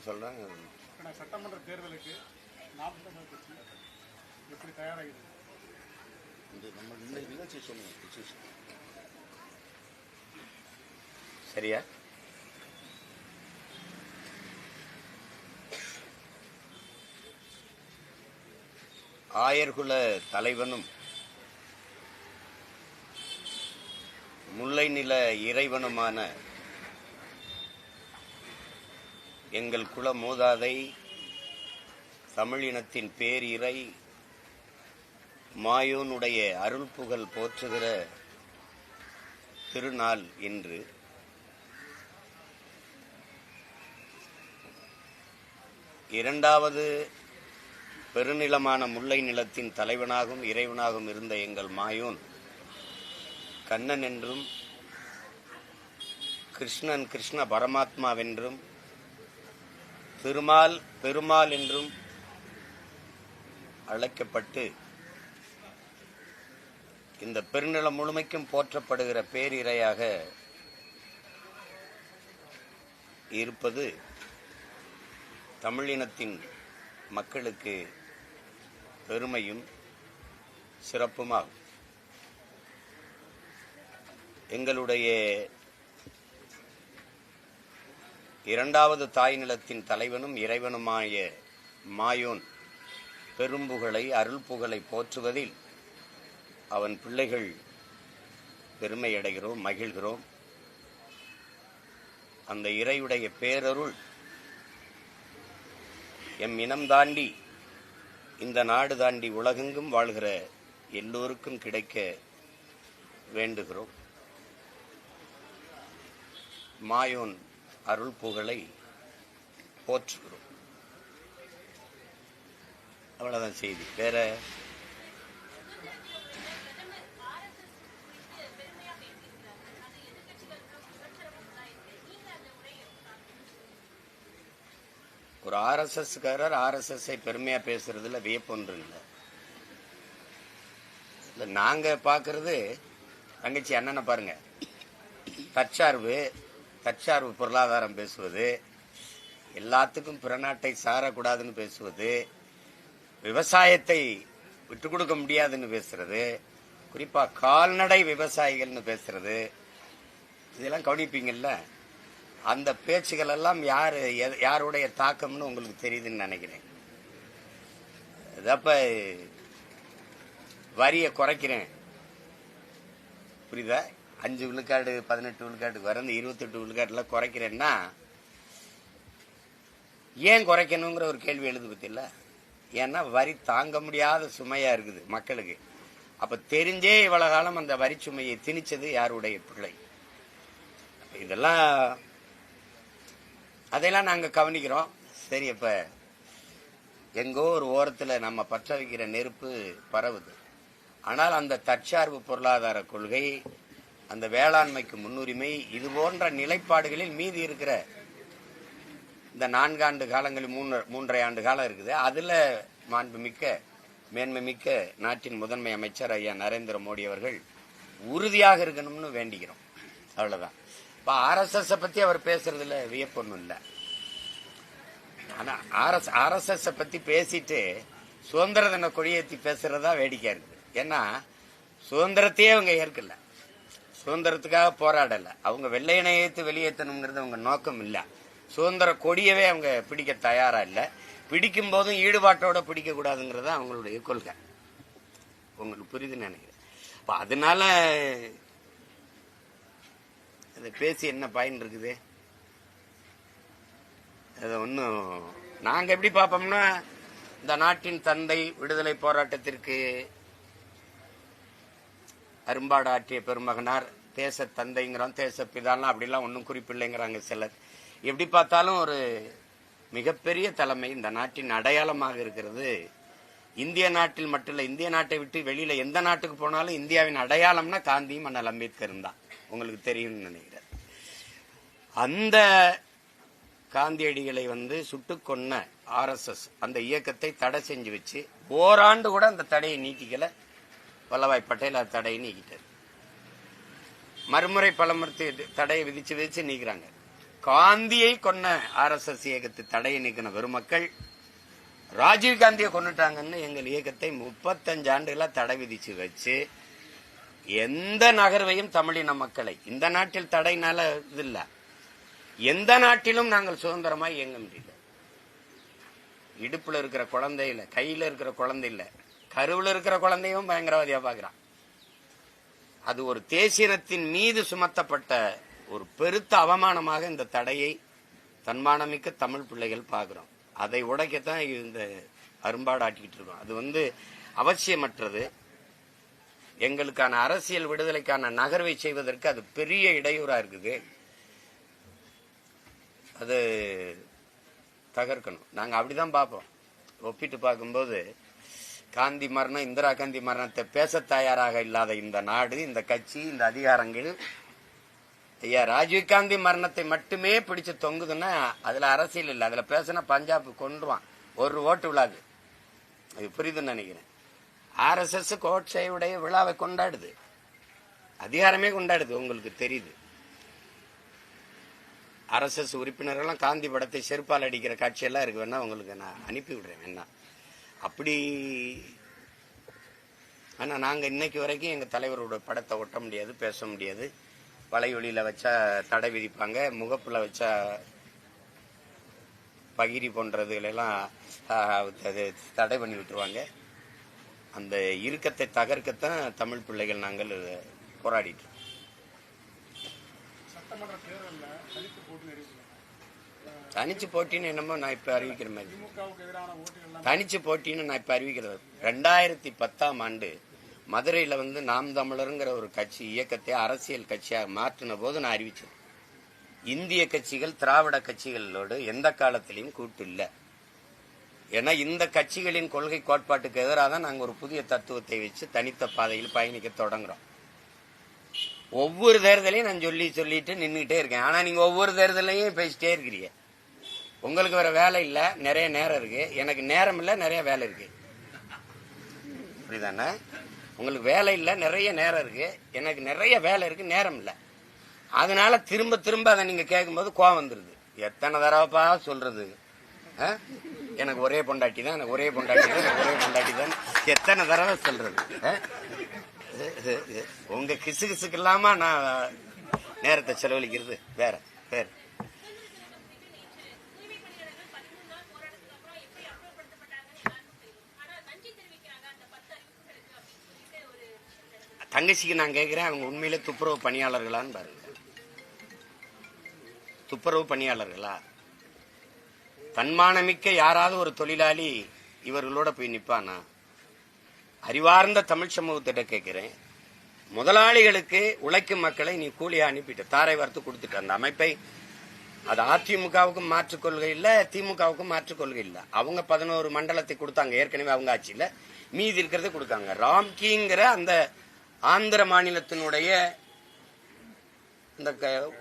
சொல்றாங்க. சட்டமன்ற தேர்தலுக்கு நாம் தமிழர் கட்சி எப்படி தயாராகிறது? சரியா? ஆயர்குல தலைவனும் முல்லை நில இறைவனுமான எங்கள் குல மூதாதை தமிழினத்தின் பேரிரை மாயோனுடைய அருள் புகழ் போற்றுகிற திருநாள் இன்று. இரண்டாவது பெருநிலமான முல்லை நிலத்தின் தலைவனாகவும் இறைவனாகவும் இருந்த எங்கள் மாயோன் கண்ணன் என்றும் கிருஷ்ணன் கிருஷ்ண பரமாத்மாவென்றும் திருமால் பெருமாள் என்றும் அழைக்கப்பட்டு இந்த பெருநிலம் முழுமைக்கும் போற்றப்படுகிற பேரிரையாக இருப்பது தமிழினத்தின் மக்களுக்கு பெருமையும் சிறப்புமாகும். எங்களுடைய இரண்டாவது தாய் நிலத்தின் தலைவனும் இறைவனுமாய மாயோன் பெரும்புகளை அருள் புகழை போற்றுவதில் அவன் பிள்ளைகள் பெருமையடைகிறோம், மகிழ்கிறோம். அந்த இறையுடைய பேரருள் எம் இனம் தாண்டி இந்த நாடு தாண்டி உலகெங்கும் வாழ்கிற எல்லோருக்கும் கிடைக்க வேண்டுகிறோம். மாயோன் அருள் புகழை போற்றுகிறோம். அவ்வளவுதான் செய்தி. வேற ஒரு ஆர்எஸ்எஸ்காரர் ஆர்எஸ்எஸ்ஐ பெருமையா பேசுறதுல வியப்பொன்று இல்லை. நாங்க பாக்குறது தங்கச்சி அண்ணனை பாருங்க, தற்சார்பு பொருளாதாரம் பேசுவது, எல்லாத்துக்கும் பிறநாட்டை சாரக்கூடாதுன்னு பேசுவது, விவசாயத்தை விட்டு கொடுக்க முடியாதுன்னு பேசுறது, குறிப்பா கால்நடை விவசாயிகள்னு பேசுறது, இதெல்லாம் கவனிப்பீங்கல்ல. அந்த பேச்சுகள் எல்லாம் யாருடைய தாக்கம்னு உங்களுக்கு தெரியுதுன்னு நினைக்கிறேன். அப்ப வரியை குறைக்கிறேன், புரியுதா? 5 விழுக்காடு 18 விழுக்காட்டுக்கு வர 28 விழுக்காட்டுல குறைக்கிறேன்னா ஏன் குறைக்கணுங்கிற ஒரு கேள்வி எழுது பத்தியில்ல. ஏன்னா வரி தாங்க முடியாத சுமையா இருக்குது மக்களுக்கு. அப்ப தெரிஞ்சே இவ்வளவு காலம் அந்த வரி சுமையை திணிச்சது யாருடைய பிள்ளை? அதெல்லாம் நாங்க கவனிக்கிறோம். சரி, அப்ப எங்கோ ஒரு ஓரத்துல நம்ம பற்ற வைக்கிற நெருப்பு பரவுது. ஆனால் அந்த தற்சார்பு பொருளாதார கொள்கை, அந்த வேளாண்மைக்கு முன்னுரிமை, இது போன்ற நிலைப்பாடுகளில் மீதி இருக்கிற இந்த 4 ஆண்டு காலங்களில் 3.5 ஆண்டு காலம் இருக்குது. அதுல மாண்புமிக்க மேன்மைமிக்க நாட்டின் முதன்மை அமைச்சர் ஐயா நரேந்திர மோடி அவர்கள் உறுதியாக இருக்கணும்னு வேண்டிக்கிறோம். அவ்வளவுதான். இப்ப ஆர்எஸ்எஸ் பத்தி அவர் பேசுறதுல வியப்பொன்னும் இல்லை. ஆனா ஆர்எஸ்எஸ் பத்தி பேசிட்டு சுதந்திர தின கொடியேற்றி பேசுறதா வேடிக்கையா இருக்குது. ஏன்னா சுதந்திரத்தையே அவங்க ஏற்கல, சுதந்திரத்துக்காக போராடல, அவங்க வெள்ளையனை ஏத்து வெளியேற்றணுங்கிறது அவங்க நோக்கம் இல்ல. சுதந்திர கொடியவே அவங்க பிடிக்க தயாரா இல்ல. பிடிக்கும் போதும் ஈடுபாட்டோட பிடிக்க கூடாதுங்கிறத அவங்களுடைய கொள்கை. உங்களுக்கு புரியுதுன்னு நினைக்கிறேன். அதனால அதை பேசி என்ன பயன் இருக்குது? அதை ஒன்னும் நாங்க எப்படி பார்ப்போம்னா, இந்த நாட்டின் தந்தை விடுதலை போராட்டத்திற்கு அரும்பாடு ஆற்றிய பெருமகனார், தேச தந்தைங்கிறோம், தேச பிதாலாம் அப்படிலாம் ஒன்னும் குறிப்பில்லைங்கிறாங்க சிலர். எப்படி பார்த்தாலும் ஒரு மிகப்பெரிய தலைமை, இந்த நாட்டின் அடையாளமாக இருக்கிறது. இந்திய நாட்டில் மட்டும் இல்ல, இந்திய நாட்டை விட்டு வெளியில எந்த நாட்டுக்கு போனாலும் இந்தியாவின் அடையாளம்னா காந்தியும் அண்ணல் அம்பேத்கரும் தான். உங்களுக்கு தெரியும்னு நினைக்கிறேன். அந்த காந்தியடிகளை சுட்டுக் கொன்ன ஆர்எஸ்எஸ் அந்த இயக்கத்தை தடை செஞ்சு வச்சு ஓராண்டு கூட அந்த தடையை நீக்கிக்கல. வல்லபாய் பட்டேல் அந்த தடையை நீக்கிட்டார். மறுமுறை பலமுறை தடையை விதிச்சு நீக்கிறாங்க. காந்தியை கொன்ன RSS இயக்கத்தை தடையை நீக்கின பெருமக்கள் ராஜீவ்காந்தியை கொண்டுட்டாங்கன்னு எங்கள் இயக்கத்தை 35 ஆண்டுகளா தடை விதிச்சு வச்சு எந்த நகர்வையும் தமிழின மக்களை இந்த நாட்டில் தடைனால இது இல்ல, எந்த நாட்டிலும் நாங்கள் சுதந்திரமாய் இயங்க முடியல. இடுப்புல இருக்கிற குழந்தை இல்ல, கையில இருக்கிற குழந்தை இல்ல, கருவுல இருக்கிற குழந்தையும் பயங்கரவாதியா பாக்குறான். அது ஒரு தேசியத்தின் மீது சுமத்தப்பட்ட ஒரு பெருத்த அவமானமாக இந்த தடையை தன்மானமிக்க தமிழ் பிள்ளைகள் பார்க்கிறோம். அதை உடைக்கத்தான் இந்த அரும்பாடாட்டிக்கிட்டு இருக்கோம். அது அவசியமற்றது. எங்களுக்கான அரசியல் விடுதலைக்கான நகர்வை செய்வதற்கு அது பெரிய இடையூறா இருக்குது. அது தகர்க்கணும். நாங்க அப்படிதான் பார்ப்போம். ஒப்பிட்டு பார்க்கும்போது காந்தி மரணம், இந்திரா காந்தி மரணத்தை பேச தயாராக இல்லாத இந்த நாடு, இந்த கட்சி, இந்த அதிகாரங்கள் ஐயா ராஜீவ்காந்தி மரணத்தை மட்டுமே பிடிச்சு தொங்குதுன்னா அதுல அரசியல் இல்லை. அதுல பேசினா பஞ்சாப் கொன்றுவான், ஒரு ஓட்டு விழாது. அது புரியுதுன்னு நினைக்கிறேன். RSS கோட்சேவுடைய விழாவை கொண்டாடுது, அதிகாரமே கொண்டாடுது. உங்களுக்கு தெரியுது, RSS உறுப்பினர்கள்லாம் காந்தி படத்தை செருப்பால் அடிக்கிற காட்சியெல்லாம் இருக்கு. வேணா உங்களுக்கு நான் அனுப்பி விடுறேன். வேணா அப்படி. ஆனா நாங்க இன்னைக்கு வரைக்கும் எங்க தலைவரோட படத்தை ஒட்ட முடியாது, பேச முடியாது. வலையொலியில வச்சா தடை விதிப்பாங்க, முகப்புல வச்சா பகிரி போன்றதுகளெல்லாம் தடை பண்ணி விட்டுருவாங்க. அந்த இறுக்கத்தை தகர்க்கத்தான் தமிழ் பிள்ளைகள் நாங்கள் போராடிட்டு. சட்டமன்ற தேர்தலில் தனிச்சு போட்டின்னு என்னமோ நான் இப்ப அறிவிக்கிற மாதிரி திமுகவுக்கு எதிரான ஓட்டுகள் தனிச்சு போட்டின்னு நான் இப்ப அறிவிக்கிறது. 2010ஆம் ஆண்டு மதுரையில நாம் தமிழருங்கிற ஒரு கட்சி இயக்கத்தை அரசியல் கட்சியாக மாற்றின போது நான் அறிவிச்சேன். இந்திய கட்சிகள் திராவிட கட்சிகளோடு எந்த காலத்திலையும் கூட்டு இல்லை. ஏன்னா இந்த கட்சிகளின் கொள்கை கோட்பாட்டுக்கு எதிராக தான் நாங்கள் ஒரு புதிய தத்துவத்தை வச்சு தனித்த பாதையில் பயணிக்க தொடங்குறோம். ஒவ்வொரு தேர்தலையும் நான் சொல்லிட்டு நின்றுட்டே இருக்கேன். ஆனா நீங்க ஒவ்வொரு தேர்தலையும் பேசிட்டே இருக்கிறீங்க. உங்களுக்கு வேற வேலை இல்ல, நிறைய நேரம் இருக்கு. எனக்கு நேரம் இல்ல, நிறைய வேலை இருக்கு. புரியுதானே? உங்களுக்கு வேலை இல்ல, நிறைய நேரம் இருக்கு. எனக்கு நிறைய வேலை இருக்கு, நேரம் இல்ல. அதனால திரும்ப திரும்ப அதை நீங்க கேட்கும்போது கோவம் வந்துருது. எத்தனை தடவைப்பா சொல்றது? எனக்கு ஒரே பொண்டாட்டி தான், எனக்கு ஒரே பொண்டாட்டி தான், எனக்கு ஒரே பொண்டாட்டி தான், எத்தனை தடவை சொல்றது? உங்க கிசு கிசுக்கு இல்லாம நான் நேரத்தை செலவழிக்கிறது வேற வேற. தங்கச்சிக்கு நான் கேட்கிறேன், அவங்க உண்மையிலே துப்புரவு பணியாளர்களான்னு பாருங்க. துப்புரவு பணியாளர்களா? தன்மானமிக்க யாராவது ஒரு தொழிலாளி இவர்களோட போய் நிப்பானா? அறிவார்ந்த தமிழ் சமூகத்திட்ட கேட்கிறேன். முதலாளிகளுக்கு உழைக்கும் மக்களை நீ கூலியா அனுப்பிட்டு தாரை வார்த்து கொடுத்துட்டு அந்த அமைப்பை, அது அதிமுகவுக்கும் மாற்றுக் கொள்கை இல்ல, திமுகவுக்கும் மாற்றுக் கொள்கை இல்ல. அவங்க 11 மண்டலத்தை கொடுத்தாங்க ஏற்கனவே அவங்க ஆட்சியில, மீதி இருக்கிறத கொடுத்தாங்க. ராம்கிங்கிற அந்த ஆந்திர மாநிலத்தினுடைய இந்த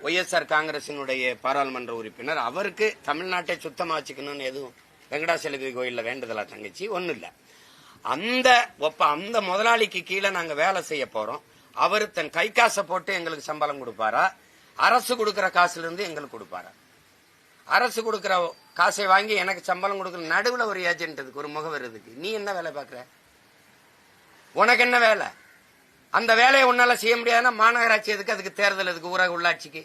ஒய்எஸ்ஆர் காங்கிரசினுடைய பாராளுமன்ற உறுப்பினர், அவருக்கு தமிழ்நாட்டை சுத்தமா வச்சுக்கணும்னு எதுவும் வெங்கடாசலபதி கோயில்ல வேண்டுதலா தங்கச்சி ஒன்னும் இல்ல. அந்த முதலாளிக்கு கீழே நாங்க வேலை செய்ய போறோம். அவர் தன் கை காசை போட்டு எங்களுக்கு சம்பளம் கொடுப்பாரா, அரசு கொடுக்கிற காசுல இருந்து எங்களுக்கு கொடுப்பாரா? அரசு கொடுக்கிற காசை வாங்கி எனக்கு சம்பளம் கொடுக்கற நடுவுல ஒரு ஏஜென்ட் இருக்கு, ஒரு முகவர் இருக்கு. நீ என்ன வேலை பாக்குற? உனக்கு என்ன வேலை? அந்த வேலையை உன்னால செய்ய முடியாதுன்னா மாநகராட்சி எதுக்கு? அதுக்கு தேர்தல் எதுக்கு? ஊரக உள்ளாட்சிக்கு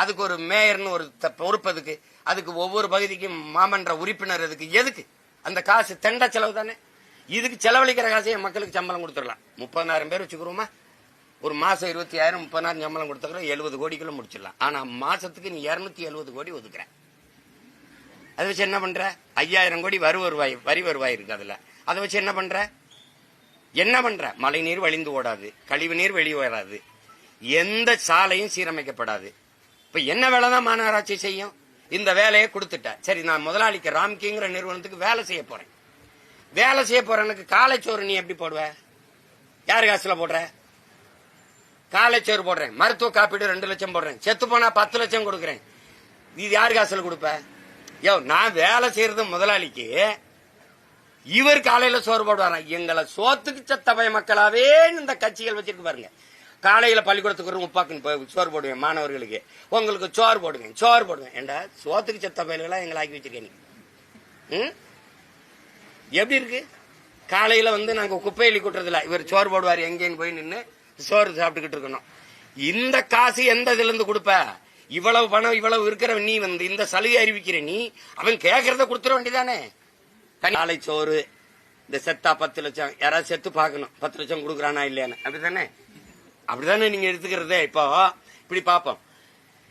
அதுக்கு ஒரு மேயர்னு ஒரு பொறுப்பு எதுக்கு? அதுக்கு ஒவ்வொரு பகுதிக்கும் மாமன்ற உறுப்பினர் எதுக்கு? எதுக்கு? அந்த காசு தெண்ட செலவு தானே. இதுக்கு செலவழிக்கிற காசையை மக்களுக்கு சம்பளம் கொடுத்துடலாம். 30,000 பேர் வச்சுக்கிறோமா, ஒரு மாசம் 20,000 30,000 சம்பளம் கொடுத்துக்கிறோம், 70 கோடிக்குள்ள முடிச்சிடலாம். ஆனா மாசத்துக்கு நீ 270 கோடி ஒதுக்குற. அதை வச்சு என்ன பண்ற? 5,000 கோடி வரி வருவாய் இருக்கு. அதுல அதை வச்சு என்ன பண்ற? மழை நீர் வழிந்து ஓடாது, கழிவு நீர் வெளியே வராது, எந்த சாலையும் சீரமைக்கப்படாது. இப்ப என்ன வேலை தான் மாநகராட்சி செய்யும்? இந்த வேலையை கொடுத்துட்ட. சரி, நான் முதலாளிக்கு ராம்கிங்கிற நிறுவனத்துக்கு வேலை செய்ய போறேன். வேலை செய்ய போறேனுக்கு காலைச்சோறு நீ எப்படி போடுவ? யாரு காசுல போடுற? காலைச்சோறு போடுறேன், மருத்துவ காப்பீடு 2 லட்சம் போடுறேன், செத்து போனா 10 லட்சம் கொடுக்குறேன். இது யாரு காசுல கொடுப்ப? நான் வேலை செய்யறது முதலாளிக்கு, இவர் காலையில சோறு போடுவாரா? எங்களை சோத்துக்கு சத்தபய மக்களாவே இந்த கட்சிகள் வச்சிருக்கு பாருங்க. காலையில பள்ளிக்கூடத்துக்கு முப்பாக்குன்னு சோறு போடுவேன் மாணவர்களுக்கு, உங்களுக்கு சோறு போடுவேன். ஏண்டா சோத்துக்கு செத்த பயில்களா எங்களை ஆக்கி வச்சிருக்கேன் நீ. எப்படி இருக்கு? காலையில நாங்க குப்பையில கூட்டுறதுல இவர் சோறு போடுவார், எங்கேன்னு போய் நின்று சோறு சாப்பிட்டுக்கிட்டு இருக்கணும். இந்த காசு எந்த இதுல இருந்து கொடுப்ப? இவ்வளவு பணம் இவ்வளவு இருக்கிற நீ இந்த சலுகை அறிவிக்கிற நீ, அவன் கேட்கறத கொடுத்துட வேண்டியதானே. காலை சோறு, இந்த செத்தா 10 லட்சம், யாராவது செத்து பார்க்கணும் 10 லட்சம் கொடுக்குறானா இல்லையான்னு, அப்படிதானே நீங்க எடுத்துக்கிறதே. இப்போ இப்படி பார்ப்போம்.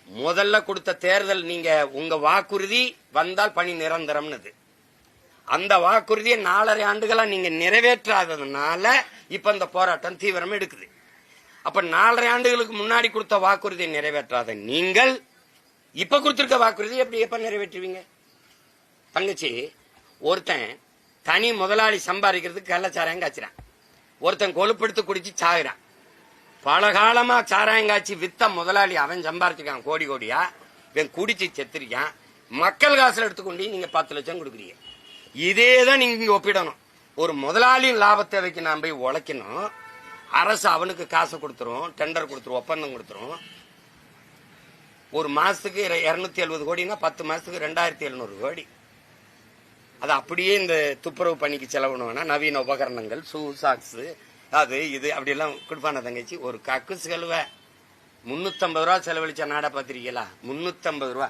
முதல்ல கொடுத்த தேர்தல் நீங்க உங்க வாக்குறுதி வந்தால் பணி நிரந்தரம்னது. அந்த வாக்குறுதியை 4.5 ஆண்டுகளா நீங்க நிறைவேற்றாததுனால இப்ப இந்த போராட்டம் தீவிரம் எடுக்குது. அப்ப 4.5 ஆண்டுகளுக்கு முன்னாடி கொடுத்த வாக்குறுதியை நிறைவேற்றாத நீங்கள் இப்ப கொடுத்திருக்க வாக்குறுதி எப்ப நிறைவேற்றுவீங்க? தங்கச்சி, ஒருத்தன் தனி முதலாளி சம்பாதிக்கிறதுக்கு கள்ளச்சாராயம் காய்ச்சிறான், ஒருத்தன் கொழுப்படுத்து குடிச்சு சாகுறான். பல காலமா சாராயம் காய்ச்சி வித்த முதலாளி அவன் சம்பாரிச்சிருக்கான் கோடி கோடியா, இவன் குடிச்சு செத்துருக்கான். மக்கள் காசுல எடுத்துக்கொண்டு நீங்க 10 லட்சம் கொடுக்குறீங்க. இதேதான் நீங்க இங்க ஒப்பிடணும். ஒரு முதலாளியின் லாப தேவைக்கு நான் போய் உழைக்கணும், அரசு அவனுக்கு காசு கொடுத்துரும், டெண்டர் கொடுத்துரும், ஒப்பந்தம் கொடுத்துரும். ஒரு மாசத்துக்கு 270 கோடினா 10 மாசத்துக்கு 2700 கோடி. அது அப்படியே இந்த துப்புரவு பணிக்கு செலவுனா நவீன உபகரணங்கள், ஷூ, சாக்ஸ், அது இது அப்படி எல்லாம் கொடுப்பான. தங்கச்சி, ஒரு கக்குஸ் கழுவ 350 ரூபா செலவழிச்ச நாடா பாத்திருக்கீங்களா? 350 ரூபா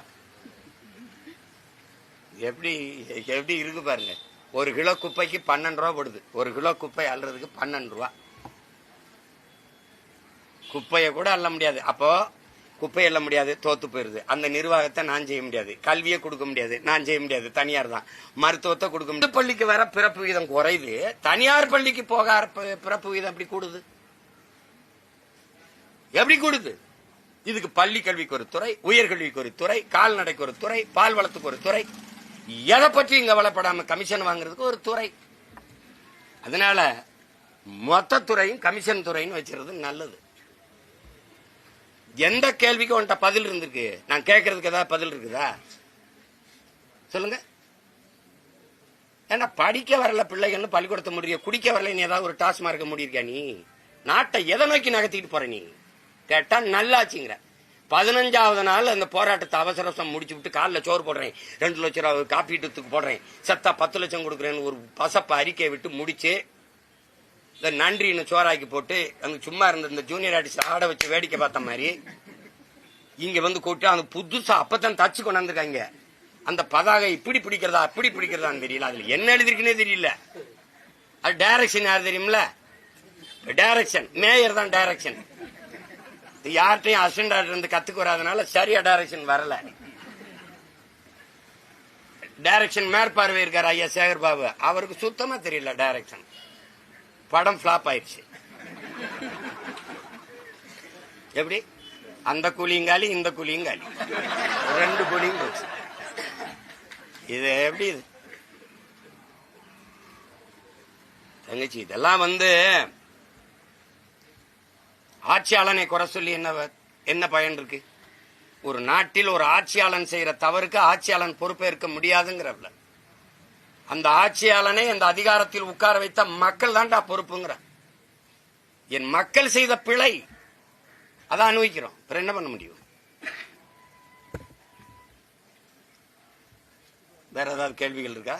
எப்படி இருக்கு பாருங்க. ஒரு கிலோ குப்பைக்கு 12 ரூபா போடுது. ஒரு கிலோ குப்பை அள்ளுறதுக்கு 12 ரூபா. குப்பையை கூட அள்ள முடியாது. அப்போ குப்பை அள்ள முடியாது, தோத்து போயிருது. அந்த நிர்வாகத்தை நான் செய்ய முடியாது, கல்வியை கொடுக்க முடியாது, நான் செய்ய முடியாது, தனியார் தான். மருத்துவத்தை கொடுக்க முடியாது. பள்ளிக்கு வர பிறப்பு விகிதம் குறையுது, தனியார் பள்ளிக்கு போக பிறப்பு விகிதம் எப்படி கூடுது? எப்படி கூடுது? இதுக்கு பள்ளி கல்விக்கு ஒரு துறை, உயர்கல்விக்கு ஒரு துறை, கால்நடைக்கு ஒரு துறை, பால் வளத்துக்கு ஒரு துறை, எதை பற்றியும் கவலைப்படாம கமிஷன் வாங்குறதுக்கு ஒரு துறை. அதனால மொத்த துறையும் கமிஷன் துறைன்னு வச்சிருது நல்லது. எந்த கேள்விக்கு உன்கிட்ட பதில் இருந்திருக்கு? நான் கேட்கறதுக்கு ஏதாவது பதில் இருக்குதா சொல்லுங்க. ஏன்னா படிக்க வரல பிள்ளைகள்னு பள்ளிக்கூடத்தை முடிய, குடிக்க வரல நீ ஏதாவது ஒரு டாஸ்மார்க்க முடியிருக்கா? நீ நாட்டை எதை நோக்கி நகர்த்திட்டு போற? நீ கேட்டா நல்லாச்சுங்கிற. 15வது நாள் அந்த போராட்டத்தை அவசரம் முடிச்சு விட்டு காலில் சோறு போடுறேன், 2 லட்சம் ரூபாய் காப்பீட்டுக்கு போடுறேன், சத்தா 10 லட்சம் கொடுக்குறேன்னு ஒரு பசப்ப அறிக்கையை விட்டு முடிச்சு இந்த நன்றின்னு சோறாக்கி போட்டு அங்க சும்மா இருந்த இந்த ஜூனியர் ஆர்டிஸ்ட் ஆட வச்சு வேடிக்கை பார்த்த மாதிரி இங்க கூட்டு அந்த புதுசா அப்பதான் தச்சு கொண்டாந்துருக்காங்க. அந்த பதாகை இப்படி பிடிக்கிறதா அப்படி பிடிக்கிறதான்னு தெரியல, அதுல என்ன எழுதிருக்குன்னே தெரியல. அது டைரக்ஷன் யார் தெரியுமில்ல? டைரக்ஷன் மேயர் தான் டைரக்ஷன். யார்கிட்டையும் அசிஸ்டன்ட் இருந்து கத்துக்கு வராதனால சரியா டைரக்ஷன் வரல. டைரக்ஷன் மேற்பார்வை இருக்காரு ஐயா சேகர் பாபு, அவருக்கு சுத்தமா தெரியல டைரக்ஷன். படம் பிளாப் ஆயிடுச்சு. எப்படி? அந்த கூலிங்காலி இந்த கூலிங்காலி 2 கூலியும் போச்சு. இது எப்படி? இது தங்கச்சி, இதெல்லாம் ஆட்சியாளனை குறை சொல்லி என்ன பயன் இருக்கு? ஒரு நாட்டில் ஒரு ஆட்சியாளன் செய்யற தவறுக்கு ஆட்சியாளன் பொறுப்பேற்க முடியாதுங்கிறவள, அந்த ஆட்சியாளனை அந்த அதிகாரத்தில் உட்கார வைத்த மக்கள் தான்டா பொறுப்புங்கிற. என் மக்கள் செய்த பிழை அதை அனுபவிக்கிறோம், அப்புறம் என்ன பண்ண முடியும்? வேற ஏதாவது கேள்விகள் இருக்கா?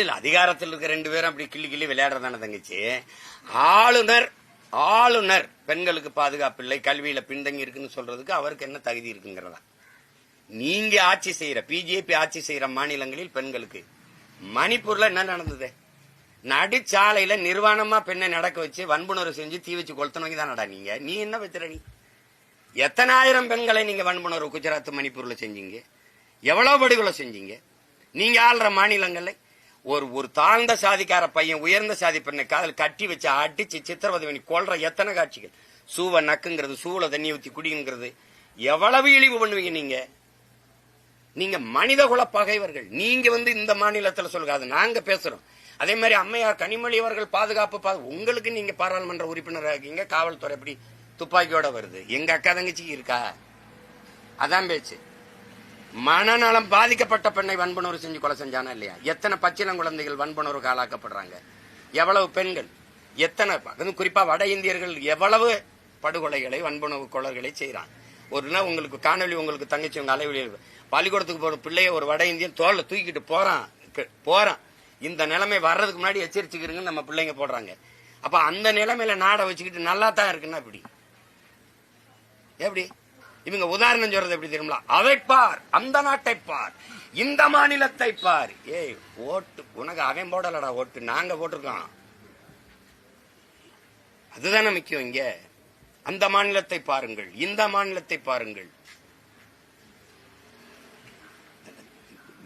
இல்ல, அதிகாரத்தில் இருக்க 2 பேரும் அப்படி கிள்ளி விளையாடுறதான தங்கச்சி. ஆளுநர் பெண்களுக்கு பாதுகாப்பு இல்லை, கல்வியில பின்தங்கி இருக்குன்னு சொல்றதுக்கு அவருக்கு என்ன தகுதி இருக்குங்கிறதா? நீங்க ஆட்சி செய்யற பிஜேபி ஆட்சி செய்யற மாநிலங்களில் பெண்களுக்கு, மணிப்பூர்ல என்ன நடந்தது? நடுச்சாலையில நிர்வாணமா பெண்ணை நடக்க வச்சு வன்புணர்வு செஞ்சு தீ வச்சு கொளுத்தனவங்க தானடா நீங்க. நீ என்ன வச்சுற? நீ எத்தனை ஆயிரம் பெண்களை நீங்க வன்புணர்வு குஜராத் மணிப்பூர்ல செஞ்சீங்க? எவ்வளவு படுகொலை செஞ்சீங்க? நீங்க ஆள்ற மாநிலங்கள்ல ஒரு தாழ்ந்த சாதிக்கார பையன் உயர்ந்த சாதி பெண்ணை காதல் கட்டி வச்சு அடிச்சு சித்திரவதை பண்ணி கொள்ற எத்தனை காட்சிகள்? சூவை நக்குங்கிறது, சூளை தண்ணி ஊத்தி குடிங்கிறது எவ்வளவு இழிவு பண்ணுவீங்க நீங்க. நீங்க மனித குல பகைவர்கள். நீங்க இந்த மாநிலத்தில் சொல்லுங்க, அது நாங்க பேசுறோம். அதே மாதிரி அம்மையார் கனிமொழி அவர்கள் பாதுகாப்பு உங்களுக்கு நீங்க பாராளுமன்ற உறுப்பினராக இருக்கீங்க, காவல்துறை எப்படி துப்பாக்கியோட வருது? எங்க அக்கா தங்கச்சிக்கு இருக்கா? அதான் பேச்சு. மனநலம் பாதிக்கப்பட்ட பெண்ணை வன்புணர்வு செஞ்சு கொலை செஞ்சானா இல்லையா? எத்தனை பச்சிளம் குழந்தைகள் வன்புணர்வுக்கு ஆளாக்கப்படுறாங்க? எவ்வளவு பெண்கள், எத்தனை, அதுவும் குறிப்பா வட இந்தியர்கள் எவ்வளவு படுகொலைகளை வன்புணர்வு கொலைகளை செய்யறாங்க. ஒரு நாள் உங்களுக்கு காணொலி, உங்களுக்கு தங்கச்சி உங்க அலைவெளியில் பள்ளிக்கூடத்துக்கு போற பிள்ளைய ஒரு வட இந்தியன் தோல்ல தூக்கிட்டு போறான். இந்த நிலைமை வர்றதுக்கு முன்னாடி எச்சரிச்சுக்கிறீங்கன்னு நம்ம பிள்ளைங்க போடுறாங்க. அப்ப அந்த நிலைமையில நாடை வச்சுக்கிட்டு நல்லா தான் இருக்குன்னா எப்படி இவங்க உதாரணம் சொல்றது எப்படி தெரியுமா? அதை பார், அந்த நாட்டை பார், இந்த மாநிலத்தை பார். ஏய், ஓட்டு உனக்கு அவன் போடலடா, ஓட்டு நாங்க போட்டிருக்கோம். அதுதானே முக்கியம். இங்க அந்த மாநிலத்தை பாருங்கள், இந்த மாநிலத்தை பாருங்கள்.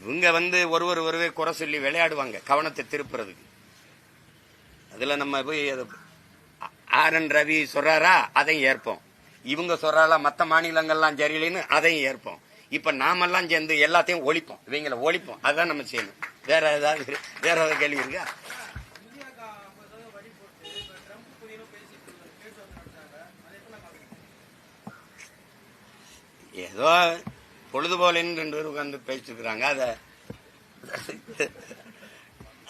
இவங்க ஒருவே குறை சொல்லி விளையாடுவாங்க கவனத்தை திருப்புறதுக்கு. அதுல நம்ம போய் RN ரவி சொல்றாரா, அதையும் ஏற்போம். இவங்க சொல்றாரா மத்த மாநிலங்கள்லாம் சரியில்லைன்னு அதையும் ஏற்போம். இப்ப நாமெல்லாம் சேர்ந்து எல்லாத்தையும் ஒழிப்போம், இவங்களை ஒழிப்போம். அதான் நம்ம செய்யணும். வேற ஏதாவது கேள்வி இருக்கா? ஏதோ பொழுதுபோலன்னு 2 பேர் உட்காந்து பேசிட்டு இருக்கிறாங்க.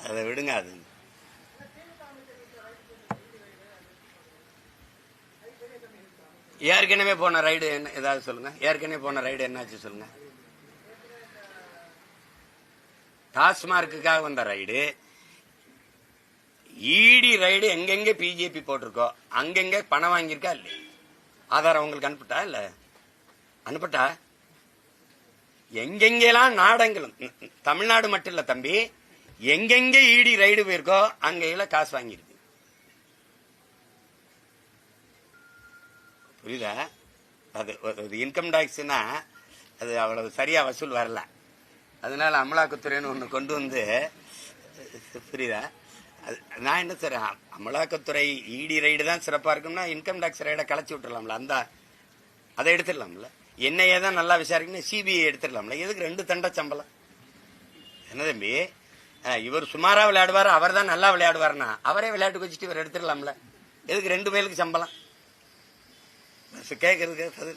அதை விடுங்க. அது ஏற்கனவே போன ரைடு என்ன ஏதாவது சொல்லுங்க. ஏற்கனவே போன ரைடு என்னாச்சு சொல்லுங்க. டாஸ்மார்க்குக்காக வந்த ரைடு, இடி ரைடு. எங்கெங்க பிஜேபி போட்டிருக்கோ அங்கெங்க பணம் வாங்கியிருக்கா இல்ல? ஆதாரம் உங்களுக்கு அனுப்பிட்டா இல்ல? அனுப்பிட்டா? எங்கெங்கெல்லாம் நாடங்களும், தமிழ்நாடு மட்டும் இல்ல தம்பி, எங்கெங்க இடி ரைடு போயிருக்கோ அங்க காசு வாங்கிருக்கு. புரியுதா? அது இன்கம் டாக்ஸ்னா அது அவ்வளவு சரியா வசூல் வரல. அதனால அமலாக்கத்துறைன்னு ஒண்ணு கொண்டு வந்து, புரியுதா? நான் என்ன சார், அமலாக்கத்துறை இடி ரைடு தான் சிறப்பா இருக்கும்னா இன்கம் டாக்ஸ் ரைடை களைச்சி விட்டுறலாம்ல, அதை எடுத்துடலாம்ல. என்னையே தான் நல்லா விசாரிக்கணும், சிபிஐ எடுத்துடலாம்ல. எதுக்கு 2 தண்டை சம்பளம்? என்ன தம்பி, இவர் சுமாரா விளையாடுவார், அவர் தான் நல்லா விளையாடுவார்னா அவரே விளையாட்டுக்கு வச்சுட்டு இவர் எடுத்துடலாம்ல. எதுக்கு 2 பேருக்கு சம்பளம்? கேட்கறதுக்கு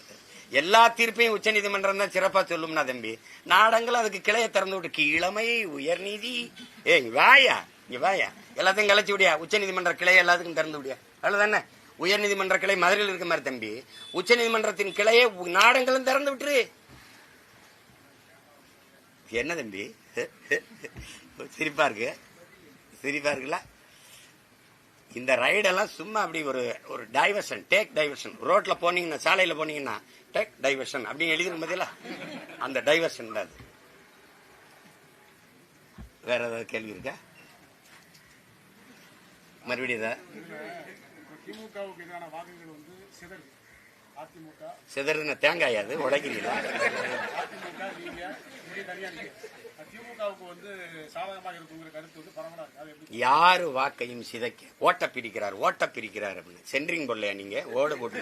எல்லா தீர்ப்பையும் உச்ச நீதிமன்றம் தான் சிறப்பா சொல்லும்னா தம்பி, நாடங்கள் அதுக்கு கிளையை திறந்து விட்டு கீழமை உயர்நீதி, வாயா இங்க வாயா, எல்லாத்தையும் கலைச்சு விடியா, உச்ச நீதிமன்ற கிளையை எல்லாத்துக்கும் திறந்து விடியா. அவ்வளவுதானே. உயர் நீதிமன்ற கிளை மதுரையில் இருக்க மாதிரி தம்பி, உச்ச நீதிமன்றத்தின் கிளையை நாடங்களும் திறந்து விட்டுரு. என்ன தம்பி சிரிப்பா இருக்குல்ல? இந்த ரைடெல்லாம் சும்மா அப்படி ஒரு டைவர்ஷன், டேக் டைவர்ஷன். ரோட்ல போனீங்கன்னா, சாலையில போனீங்கன்னா டேக் டைவர்ஷன் அப்படின்னு எழுதிருக்கும் பதிலா அந்த டைவர்ஷன் தான் அது. வேற ஏதாவது கேள்வி இருக்கா? மறுபடியும் திமுகவுக்கு எதிரான வாக்குகள் சிதறுது. அதிமுக சிதறுன தேங்காய் அது உடைக்கிறீங்களா? அதிமுக நீங்க தனியா திமுகவுக்கு சாதகமாக இருக்குங்கிற கருத்து பரவலா இருக்கு. யாரு வாக்கையும் சிதைக்க ஓட்ட பிரிக்கிறார் அப்படின்னு சென்ட்ரிங் போடலையா? நீங்க ஓட போட்டு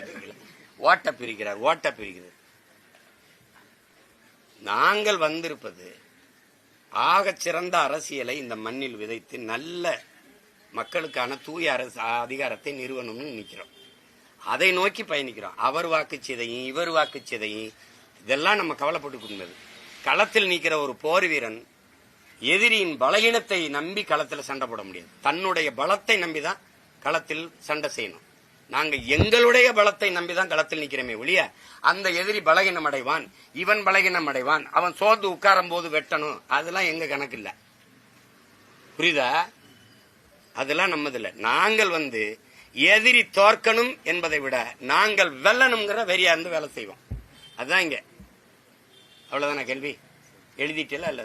ஓட்ட பிரிக்கிறார். நாங்கள் வந்திருப்பது ஆகச் சிறந்த அரசியலை இந்த மண்ணில் விதைத்து நல்ல மக்களுக்கான தூய அரசு அதிகாரத்தை நிறுவனம்னு நினைக்கிறோம். அதை நோக்கி பயணிக்கிறோம். அவர் வாக்குச்சீதையும் இவர் வாக்குச்சீதையும் இதெல்லாம் நம்ம கவலைப்பட்டுக்கொண்டது. களத்தில் நிற்கிற ஒரு போர் வீரன் எதிரியின் பலகீனத்தை நம்பி களத்தில் சண்டை போட முடியாது. தன்னுடைய பலத்தை நம்பிதான் களத்தில் சண்டை செய்யணும். நாங்க எங்களுடைய பலத்தை நம்பிதான் களத்தில் நிக்கிறோமே ஒழிய, அந்த எதிரி பலகீனம் அடைவான், இவன் பலகீனம் அடைவான், அவன் சோர்ந்து உட்காரும் போது வெட்டணும், அதெல்லாம் எங்க கணக்கு இல்ல. புரியுதா? அதெல்லாம் நம்மதில்ல. நாங்கள் எதிரி தோற்கணும் என்பதை விட நாங்கள் வெல்லணுங்கிற வெறியா இருந்து வேலை செய்வோம். அதுதான் இங்க. அவ்வளவுதான கேள்வி? எழுதிட்டல அல்ல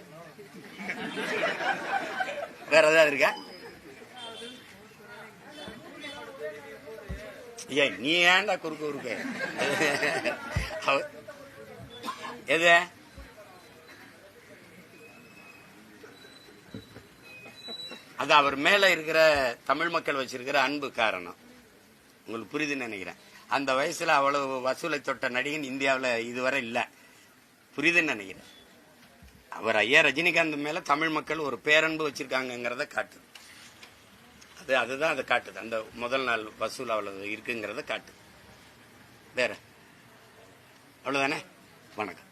வேற ஏதாவது இருக்கா? நீ ஏன்டா குறுக்க எது அது அவர் மேல இருக்கிற தமிழ் மக்கள் வச்சிருக்கிற அன்பு காரணம். உங்களுக்கு புரியுதுன்னு நினைக்கிறேன். அந்த வயசுல அவ்வளவு வசூலை தொட்ட நடிகன் இந்தியாவில் இதுவரை இல்லை. புரியுதுன்னு நினைக்கிறேன். அவர் ஐயா ரஜினிகாந்த் மேல தமிழ் மக்கள் ஒரு பேரன்பு வச்சிருக்காங்கிறத காட்டுது. அதுதான் அதை காட்டுது. அந்த முதல் நாள் வசூல் அவ்வளவு இருக்குங்கிறத காட்டுது. வேற அவ்வளவுதானே. வணக்கம்.